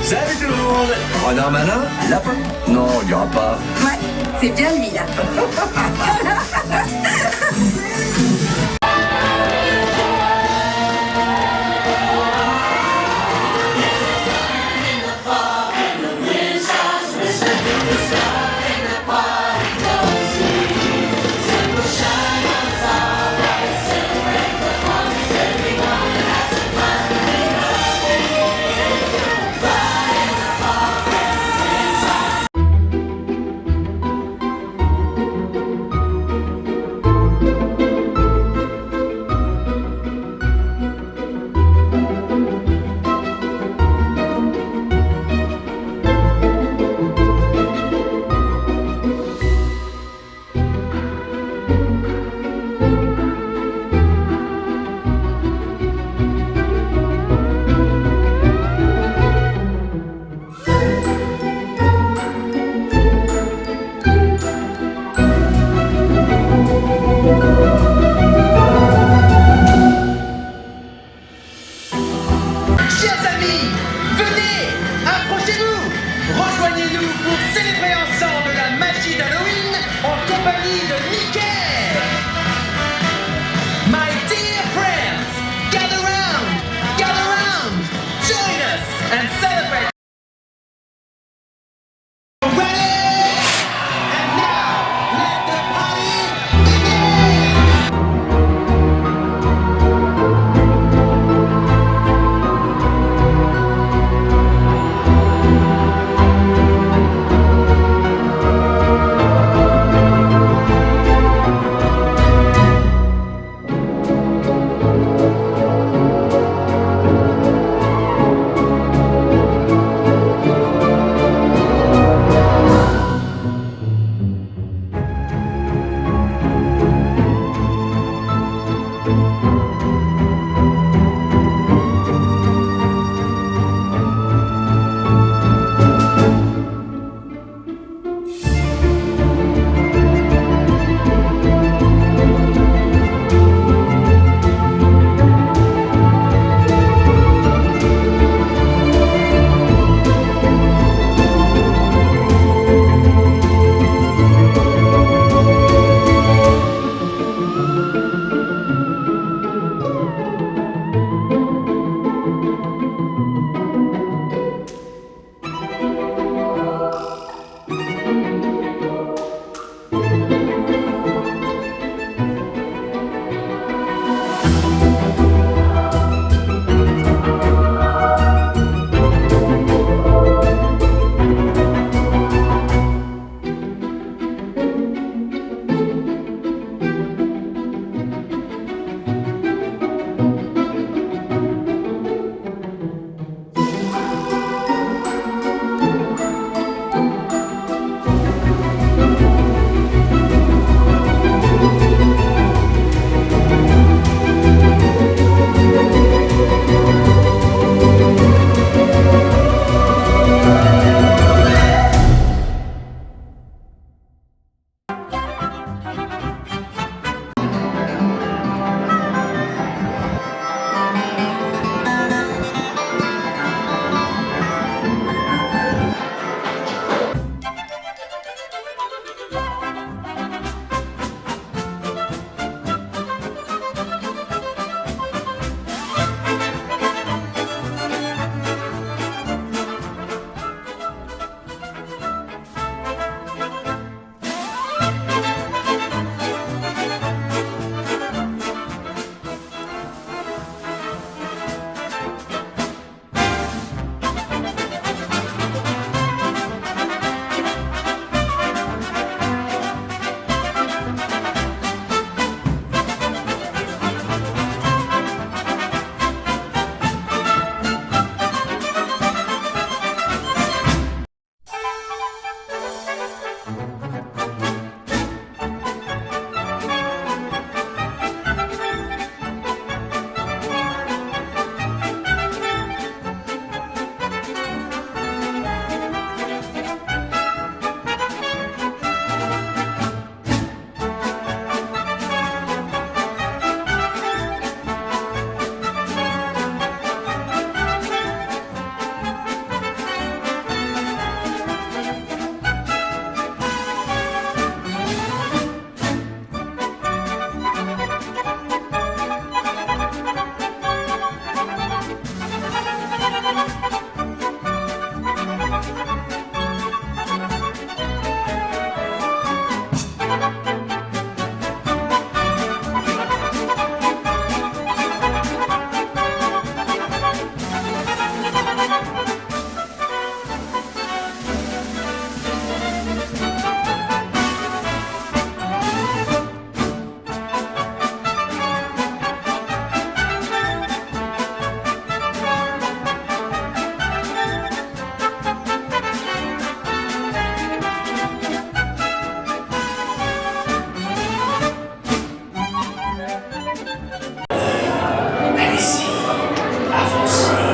Salut tout le monde! Renard malin, lapin? Non, il n'y aura pas. Ouais, c'est bien lui là. Allez-y, avancez.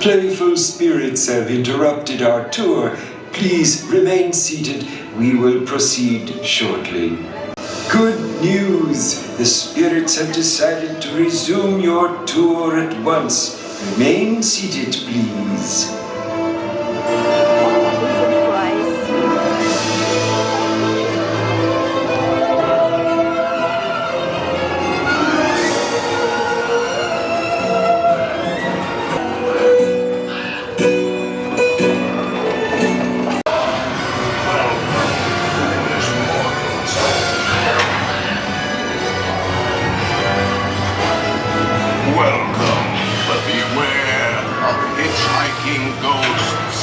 Playful spirits have interrupted our tour. Please remain seated. We will proceed shortly. Good news! The spirits have decided to resume your tour at once. Remain seated, please. Welcome, but beware of hitchhiking ghosts.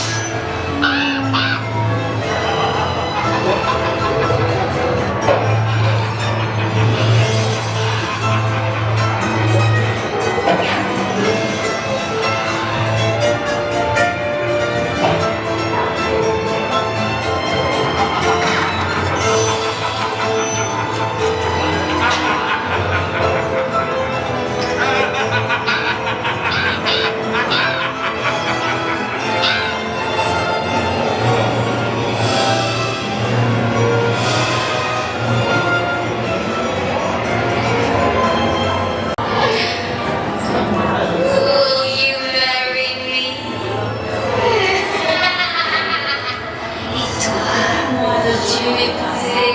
Will you marry me? Et toi, veux-tu m'épouser?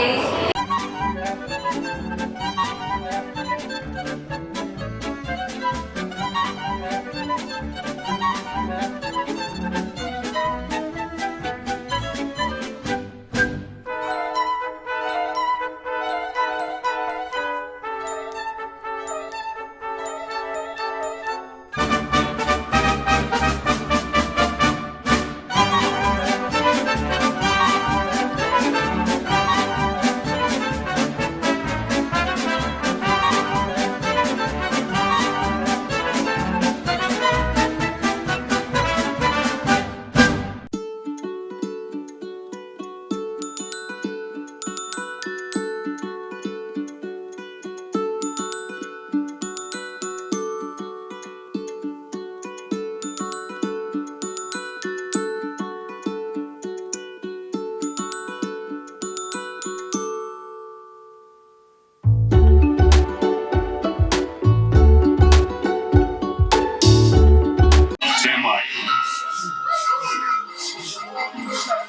Stand by.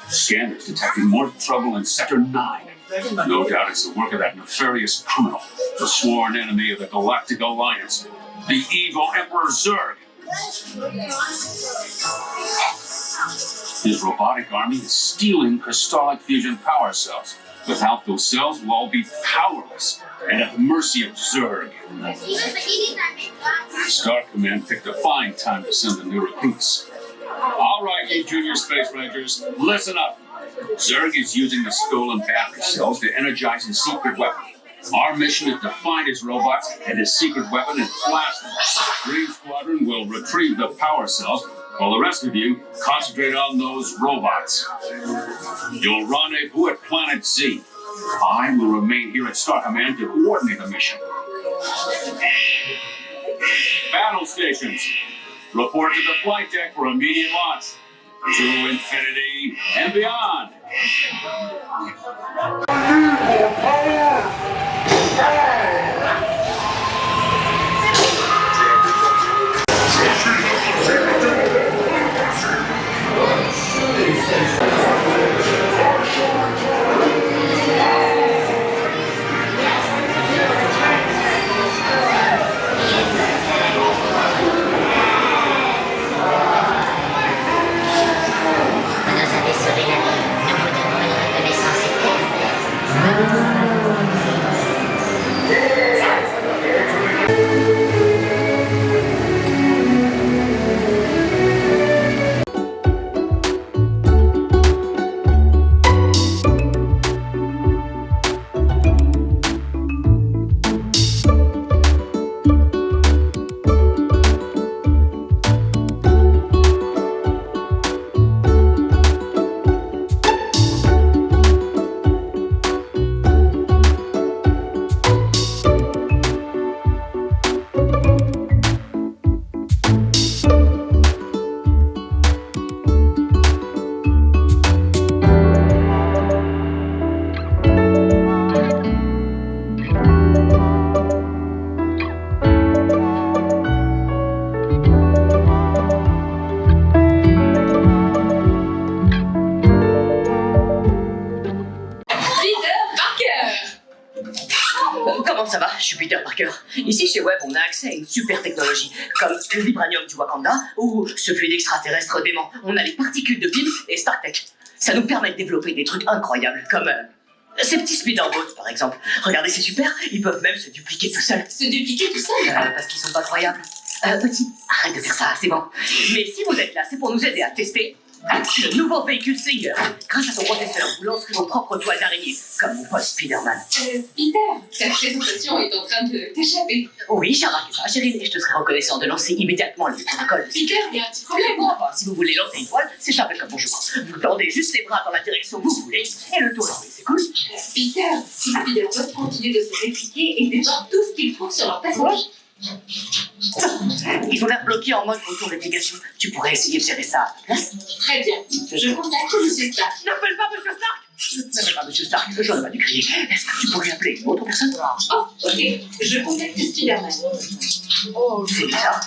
Scanners detecting more trouble in Sector 9. No doubt it's the work of that nefarious criminal, the sworn enemy of the Galactic Alliance, the evil Emperor Zurg. His robotic army is stealing crystallic fusion power cells. Without those cells, we'll all be powerless and at the mercy of Zurg. Star Command picked a fine time to send the new recruits. All right, you junior space rangers, listen up. Zurg is using the stolen battery cells to energize his secret weapon. Our mission is to find his robots and his secret weapon and blast them. Green Squadron will retrieve the power cells, while the rest of you concentrate on those robots. You'll rendezvous at Planet Z. I will remain here at Star Command to coordinate the mission. Battle stations, report to the flight deck for immediate launch. To infinity and beyond. Vous nous avez sauvé la vie. Nous vous devons une reconnaissance éternelle. Comment ça va? Je suis Peter Parker. Ici, chez Web, on a accès à une super technologie, comme le vibranium du Wakanda ou ce fluide extraterrestre dément. On a les particules de Pym et StarTech. Ça nous permet de développer des trucs incroyables, comme ces petits speederboats, par exemple. Regardez, c'est super, ils peuvent même se dupliquer tout seuls. Se dupliquer tout seul? Parce qu'ils sont pas croyables. Petit, arrête de faire ça, c'est bon. Mais si vous êtes là, c'est pour nous aider à tester le nouveau véhicule Slinger. Grâce à son processeur, vous lancerez vos propres toiles d'araignée, comme mon pote Spider-Man. Peter, ta présentation est en train de t'échapper. Oui, j'ai remarqué ça, chérie, et je te serais reconnaissant de lancer immédiatement le protocole. Peter, il y a un petit problème. Enfin, si vous voulez lancer une toile, c'est un peu comme bonjour. Vous tendez juste les bras dans la direction que vous voulez, et le tour est roulé, c'est cool. Peter, si les Spider-Man continuent de se répliquer et dévorent tout ce qu'ils trouvent sur leur passage. Ils ont l'air bloqués en mode auto-réplication. Tu pourrais essayer de gérer ça à ta place? Très bien. Je contacte M. Stark. N'appelle pas M. Stark! N'appelle pas M. Stark, j'aurais pas dû crier. Est-ce que tu pourrais appeler une autre personne? Oh, ok. Je contacte Spider-Man. Oh, c'est bizarre.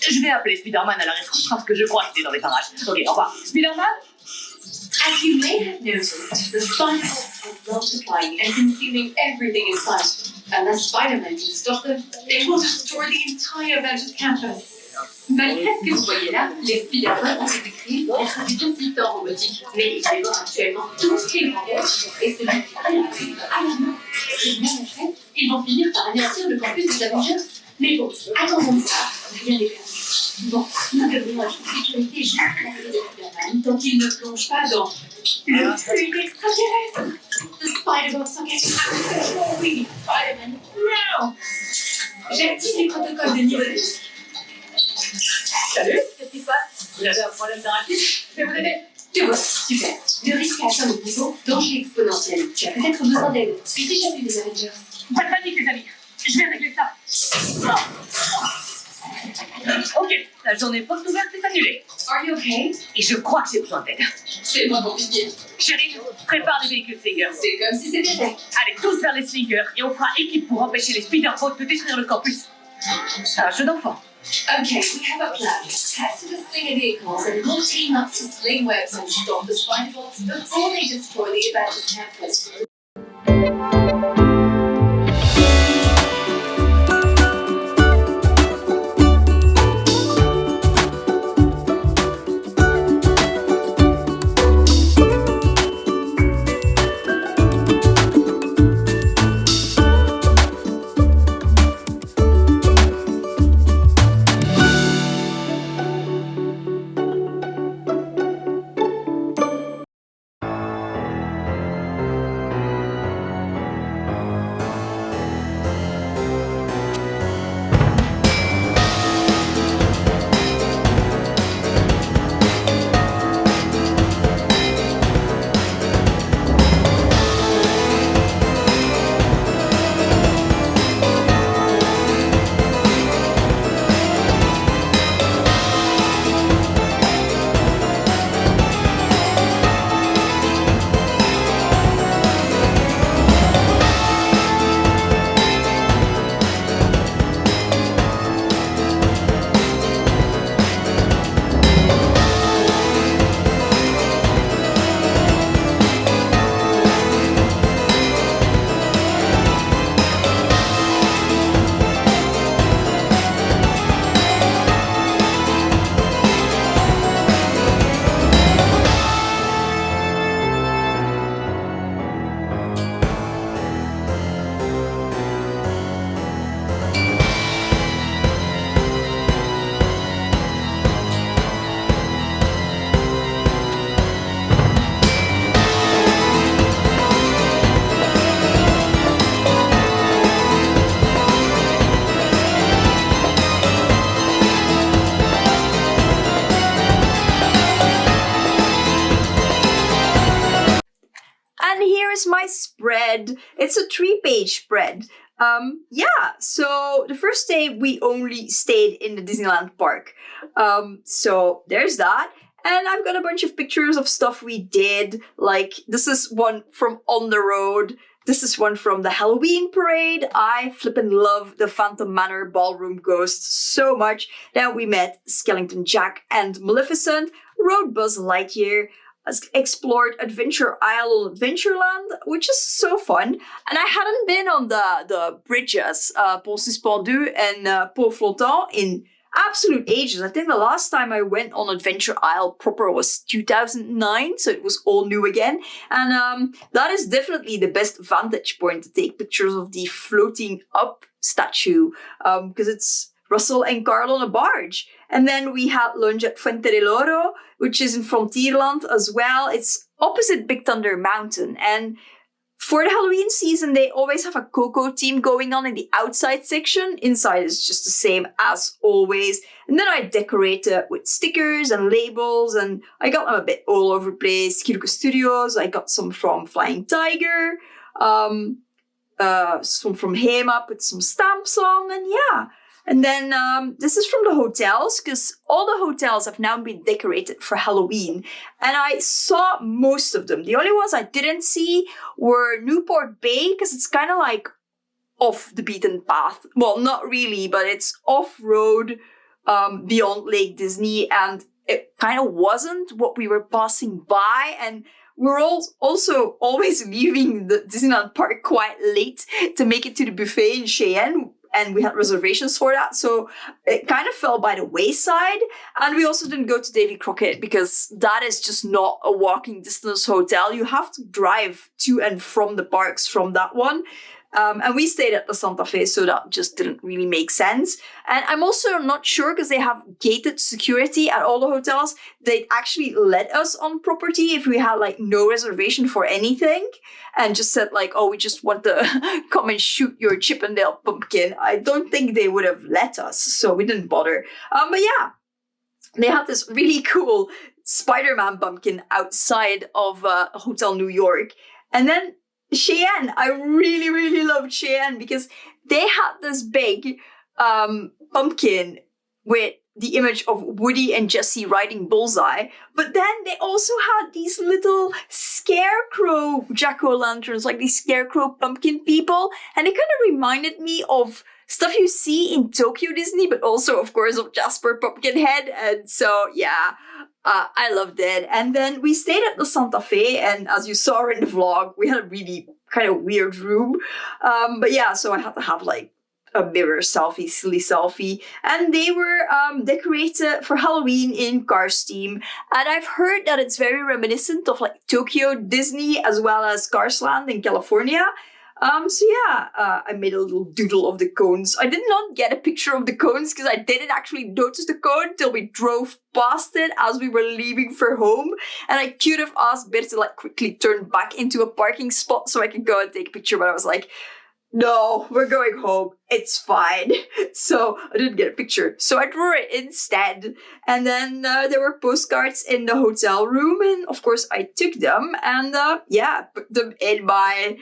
Je vais appeler Spider-Man à la rescousse parce que je crois qu'il est dans les parages. Ok, au revoir. Spider-Man? As you may have noticed, the Spider-Mans are multiplying and consuming everything in sight. Unless Spider-Man can stop them, they will destroy the entire Avengers Campus. Malgré ce que vous voyez là, les Spider-Man ont été créés pour être des assistants robotiques. Mais ils dévorent actuellement tout ce qu'ils rencontrent et se multiplient à la main. Et même en fait, ils vont finir par anéantir le campus des Avengers. Mais bon, attendons de ça, rien n'est perdu. Bon, nous devons être en sécurité jusqu'à l'arrivée de Spider-Man tant qu'il ne plonge pas dans le fluide extraterrestre. The Spider-Man sont getting out of control. We need Spider-Man now. J'active les protocoles de niveau de risque. Salut, qu'est-ce qui se passe? Vous avez un problème d'arachide? Je vais vous aider. Tu vois, super. Le risque a atteint le niveau danger exponentiel. Tu as peut-être besoin d'aide. Puis si j'appuie les Avengers. Pas de panique, les amis. Je vais régler ça. Ok, la journée porte ouverte est annulée. Are you okay? Et je crois que j'ai besoin d'aide. C'est pas compliqué. Chérie, prépare les véhicules Slinger. C'est comme si c'était fait. Allez tous vers les Slingers et on fera équipe pour empêcher les Spider-Boats de détruire le campus. C'est un jeu d'enfant. Okay, we have a plan. Head to the Slinger vehicles and we'll team up to sling webs and stop the Spider-Bots before they destroy the Avengers Campus. Here's my spread. It's a 3-page spread. Yeah, so the first day we only stayed in the Disneyland Park. So there's that. And I've got a bunch of pictures of stuff we did. Like, this is one from on the road. This is one from the Halloween parade. I flippin' love the Phantom Manor ballroom ghosts so much. Then we met Skellington Jack and Maleficent, rode Buzz Lightyear. explored Adventure Isle on Adventureland, which is so fun. And I hadn't been on the bridges, Pont Suspendu and Pont Flottant in absolute ages. I think the last time I went on Adventure Isle proper was 2009, so it was all new again. And that is definitely the best vantage point to take pictures of the floating up statue, because it's Russell and Carl on a barge. And then we had lunch at Fuente del Oro, which is in Frontierland as well. It's opposite Big Thunder Mountain. And for the Halloween season, they always have a Coco theme going on in the outside section. Inside is just the same as always. And then I decorate it with stickers and labels, and I got them a bit all over the place. Kirko Studios, I got some from Flying Tiger, some from Hema, put some stamps on, and yeah. And then this is from the hotels, because all the hotels have now been decorated for Halloween. And I saw most of them. The only ones I didn't see were Newport Bay, because it's kind of like off the beaten path. Well, not really, but it's off-road beyond Lake Disney. And it kind of wasn't what we were passing by. And we're also always leaving the Disneyland Park quite late to make it to the buffet in Cheyenne. And we had reservations for that, so it kind of fell by the wayside. And we also didn't go to Davy Crockett because that is just not a walking distance hotel. You have to drive to and from the parks from that one. And we stayed at the Santa Fe, so that just didn't really make sense. And I'm also not sure, because they have gated security at all the hotels, they'd actually let us on property if we had like no reservation for anything and just said like, oh, we just want to come and shoot your Chippendale pumpkin. I don't think they would have let us, so we didn't bother. But yeah, they had this really cool Spider-Man pumpkin outside of Hotel New York. And then Cheyenne, I really, really loved Cheyenne because they had this big pumpkin with the image of Woody and Jesse riding Bullseye, but then they also had these little scarecrow jack-o'-lanterns, like these scarecrow pumpkin people, and it kind of reminded me of stuff you see in Tokyo Disney, but also, of course, of Jasper Pumpkinhead, and so, yeah. I loved it. And then we stayed at the Santa Fe, and as you saw in the vlog, we had a really kind of weird room. But yeah, so I had to have like a mirror selfie, silly selfie. And they were decorated for Halloween in Cars theme. And I've heard that it's very reminiscent of like Tokyo Disney as well as Cars Land in California. So yeah, I made a little doodle of the cones. I did not get a picture of the cones because I didn't actually notice the cone till we drove past it as we were leaving for home. And I could have asked Bert to like quickly turn back into a parking spot so I could go and take a picture, but I was like, no, we're going home. It's fine. So I didn't get a picture. So I drew it instead. And then there were postcards in the hotel room. And of course I took them and yeah, put them in my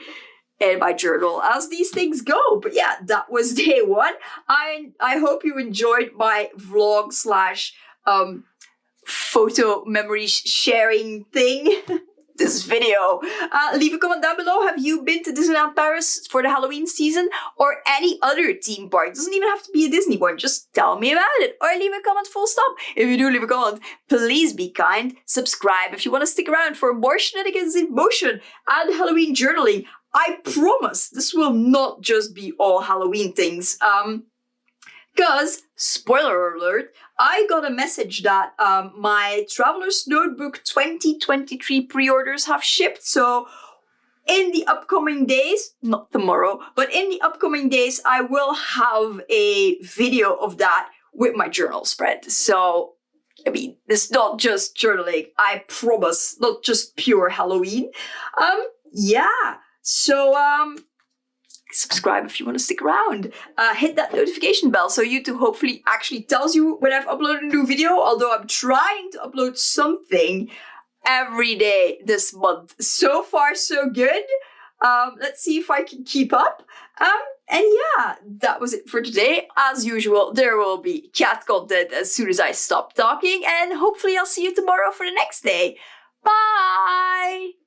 journal as these things go. But yeah, that was day one. I hope you enjoyed my vlog / photo memory sharing thing. This video. Leave a comment down below. Have you been to Disneyland Paris for the Halloween season or any other theme park? It doesn't even have to be a Disney one. Just tell me about it or leave a comment full stop. If you do leave a comment, please be kind. Subscribe if you want to stick around for more shenanigans in motion and Halloween journaling. I promise this will not just be all Halloween things. Because, spoiler alert, I got a message that my Traveler's Notebook 2023 pre-orders have shipped. So in the upcoming days, not tomorrow, but in the upcoming days, I will have a video of that with my journal spread. So, I mean, it's not just journaling, I promise, not just pure Halloween. Yeah, so, subscribe if you want to stick around. Hit that notification bell so YouTube hopefully actually tells you when I've uploaded a new video, although I'm trying to upload something every day this month. So far, so good. Let's see if I can keep up. And yeah, that was it for today. As usual, there will be cat content as soon as I stop talking, and hopefully I'll see you tomorrow for the next day. Bye!